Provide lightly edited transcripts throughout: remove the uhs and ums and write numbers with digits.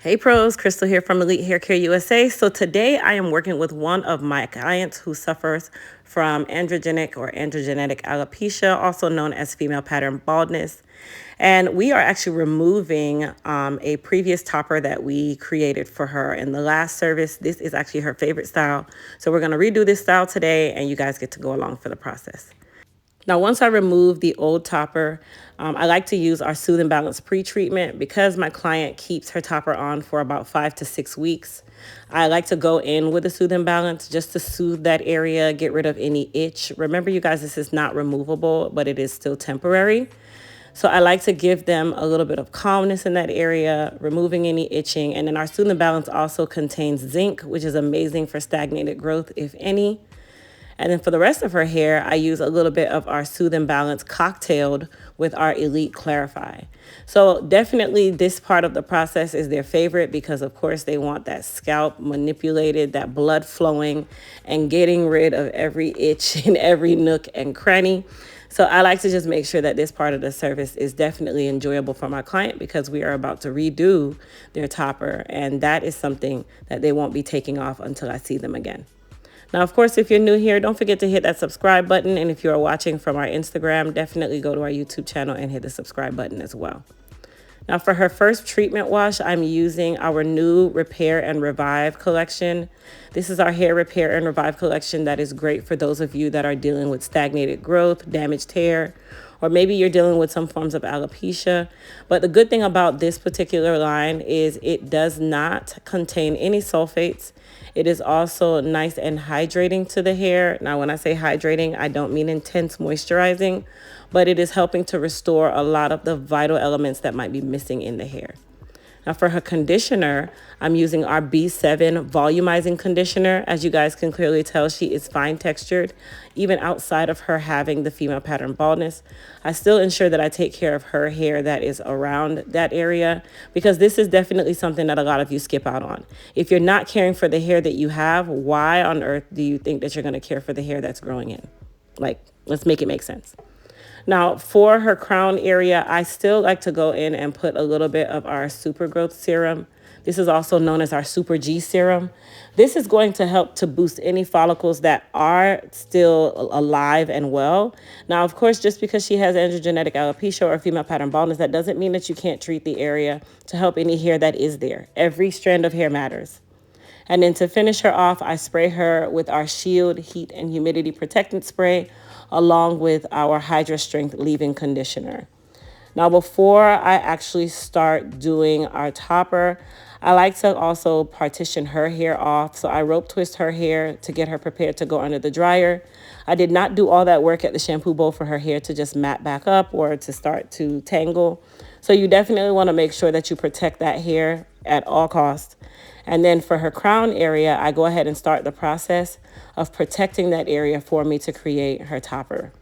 Hey pros, Crystal here from Elite Hair Care USA. So today I am working with one of my clients who suffers from androgenic or androgenetic alopecia, also known as female pattern baldness. And we are actually removing a previous topper that we created for her in the last service. This is actually her favorite style. So we're gonna redo this style today and you guys get to go along for the process. Now, once I remove the old topper, I like to use our Soothe and Balance pre-treatment because my client keeps her topper on for about 5 to 6 weeks. I like to go in with a Soothe and Balance just to soothe that area, get rid of any itch. Remember, you guys, this is not removable, but it is still temporary. So I like to give them a little bit of calmness in that area, removing any itching. And then our Soothe and Balance also contains zinc, which is amazing for stagnated growth, if any. And then for the rest of her hair, I use a little bit of our Soothe and Balance cocktailed with our Elite Clarify. So definitely this part of the process is their favorite because of course they want that scalp manipulated, that blood flowing and getting rid of every itch in every nook and cranny. So I like to just make sure that this part of the service is definitely enjoyable for my client because we are about to redo their topper. And that is something that they won't be taking off until I see them again. Now, of course, if you're new here, don't forget to hit that subscribe button. And if you are watching from our Instagram, definitely go to our YouTube channel and hit the subscribe button as well. Now, for her first treatment wash, I'm using our new Repair and Revive collection. This is our hair repair and revive collection that is great for those of you that are dealing with stagnated growth, damaged hair, or maybe you're dealing with some forms of alopecia. But the good thing about this particular line is it does not contain any sulfates. It is also nice and hydrating to the hair. Now, when I say hydrating, I don't mean intense moisturizing, but it is helping to restore a lot of the vital elements that might be missing in the hair. Now for her conditioner, I'm using our B7 volumizing conditioner. As you guys can clearly tell, she is fine textured, even outside of her having the female pattern baldness. I still ensure that I take care of her hair that is around that area because this is definitely something that a lot of you skip out on. If you're not caring for the hair that you have, why on earth do you think that you're going to care for the hair that's growing in? Like, let's make it make sense. Now, for her crown area, I still like to go in and put a little bit of our Super Growth Serum. This is also known as our Super G Serum. This is going to help to boost any follicles that are still alive and well. Now, of course, just because she has androgenetic alopecia or female pattern baldness, that doesn't mean that you can't treat the area to help any hair that is there. Every strand of hair matters. And then to finish her off, I spray her with our Shield Heat and Humidity Protectant Spray, along with our Hydra Strength Leave-In Conditioner. Now, before I actually start doing our topper, I like to also partition her hair off. So I rope twist her hair to get her prepared to go under the dryer. I did not do all that work at the shampoo bowl for her hair to just mat back up or to start to tangle. So you definitely want to make sure that you protect that hair at all costs. And then for her crown area, I go ahead and start the process of protecting that area for me to create her topper.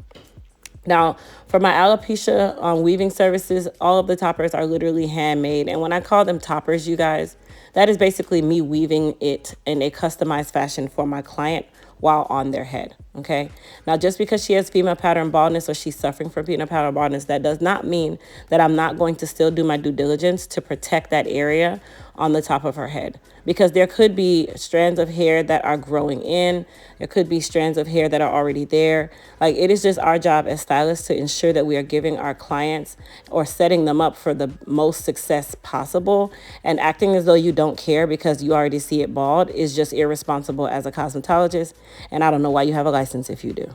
Now, for my alopecia weaving services, all of the toppers are literally handmade. And when I call them toppers, you guys, that is basically me weaving it in a customized fashion for my client while on their head, okay? Now, just because she has female pattern baldness or she's suffering from female pattern baldness, that does not mean that I'm not going to still do my due diligence to protect that area on the top of her head, because there could be strands of hair that are growing in. There could be strands of hair that are already there. Like, it is just our job as stylists to ensure that we are giving our clients or setting them up for the most success possible. And acting as though you don't care because you already see it bald is just irresponsible as a cosmetologist. And I don't know why you have a license if you do.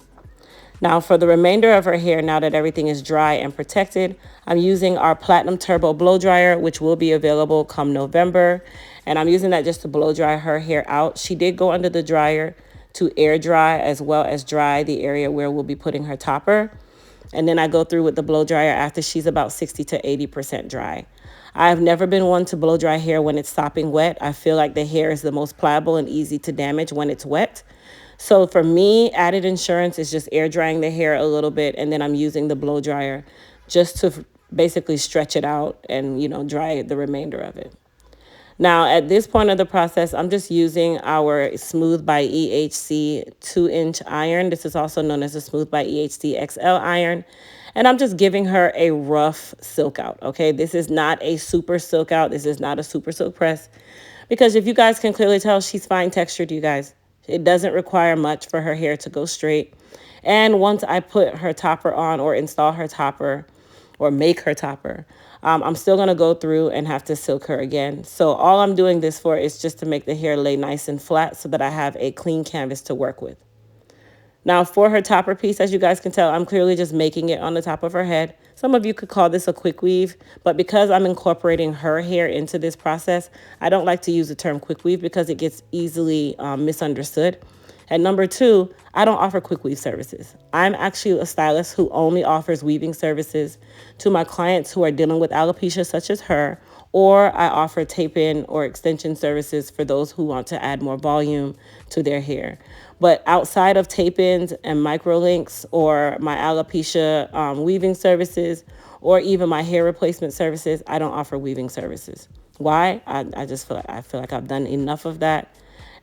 Now, for the remainder of her hair, now that everything is dry and protected, I'm using our Platinum Turbo Blow Dryer, which will be available come November. And I'm using that just to blow dry her hair out. She did go under the dryer to air dry as well as dry the area where we'll be putting her topper. And then I go through with the blow dryer after she's about 60 to 80% dry. I've never been one to blow dry hair when it's sopping wet. I feel like the hair is the most pliable and easy to damage when it's wet. So for me, added insurance is just air drying the hair a little bit, and then I'm using the blow dryer just to basically stretch it out and, you know, dry the remainder of it. Now, at this point of the process, I'm just using our Smooth by EHC 2-inch iron. This is also known as a Smooth by EHC XL iron. And I'm just giving her a rough silk out, okay? This is not a super silk out. This is not a super silk press. Because if you guys can clearly tell, she's fine textured, you guys. It doesn't require much for her hair to go straight. And once I put her topper on or install her topper or make her topper, I'm still going to go through and have to silk her again. So all I'm doing this for is just to make the hair lay nice and flat so that I have a clean canvas to work with. Now for her topper piece, as you guys can tell, I'm clearly just making it on the top of her head. Some of you could call this a quick weave, but because I'm incorporating her hair into this process, I don't like to use the term quick weave because it gets easily misunderstood. And number two, I don't offer quick weave services. I'm actually a stylist who only offers weaving services to my clients who are dealing with alopecia such as her, or I offer tape-in or extension services for those who want to add more volume to their hair. But outside of tape-ins and microlinks or my alopecia weaving services or even my hair replacement services, I don't offer weaving services. Why? I just feel like I've done enough of that.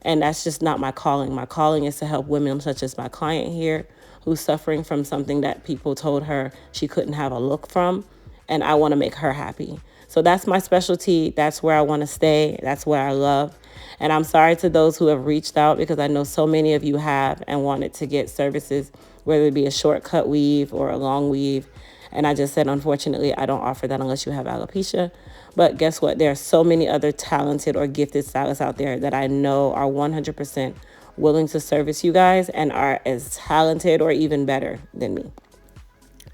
And that's just not my calling. My calling is to help women such as my client here who's suffering from something that people told her she couldn't have a look from. And I want to make her happy. So that's my specialty. That's where I want to stay. That's where I love. And I'm sorry to those who have reached out because I know so many of you have and wanted to get services, whether it be a shortcut weave or a long weave. And I just said, unfortunately, I don't offer that unless you have alopecia. But guess what? There are so many other talented or gifted stylists out there that I know are 100% willing to service you guys and are as talented or even better than me.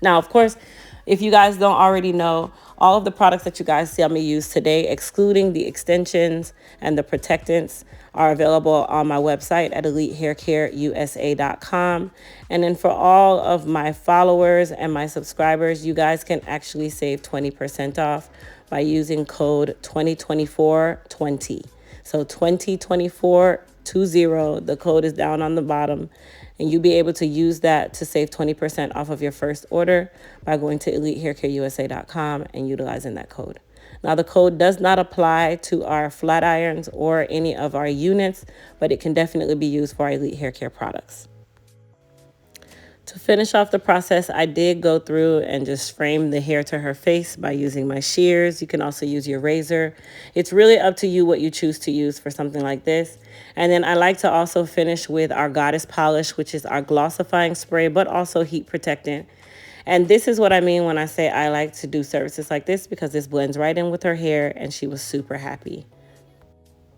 Now, of course, if you guys don't already know, all of the products that you guys see me use today, excluding the extensions and the protectants, are available on my website at EliteHairCareUSA.com. And then for all of my followers and my subscribers, you guys can actually save 20% off by using code 202420. So 202420, the code is down on the bottom. And you'll be able to use that to save 20% off of your first order by going to EliteHairCareUSA.com and utilizing that code. Now, the code does not apply to our flat irons or any of our units, but it can definitely be used for our Elite Hair Care products. To finish off the process, I did go through and just frame the hair to her face by using my shears. You can also use your razor. It's really up to you what you choose to use for something like this. And then I like to also finish with our Goddess Polish, which is our glossifying spray, but also heat protectant. And this is what I mean when I say I like to do services like this because this blends right in with her hair and she was super happy.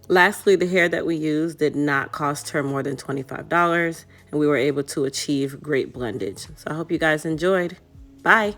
Lastly, the hair that we used did not cost her more than $25, and we were able to achieve great blendage. So I hope you guys enjoyed. Bye.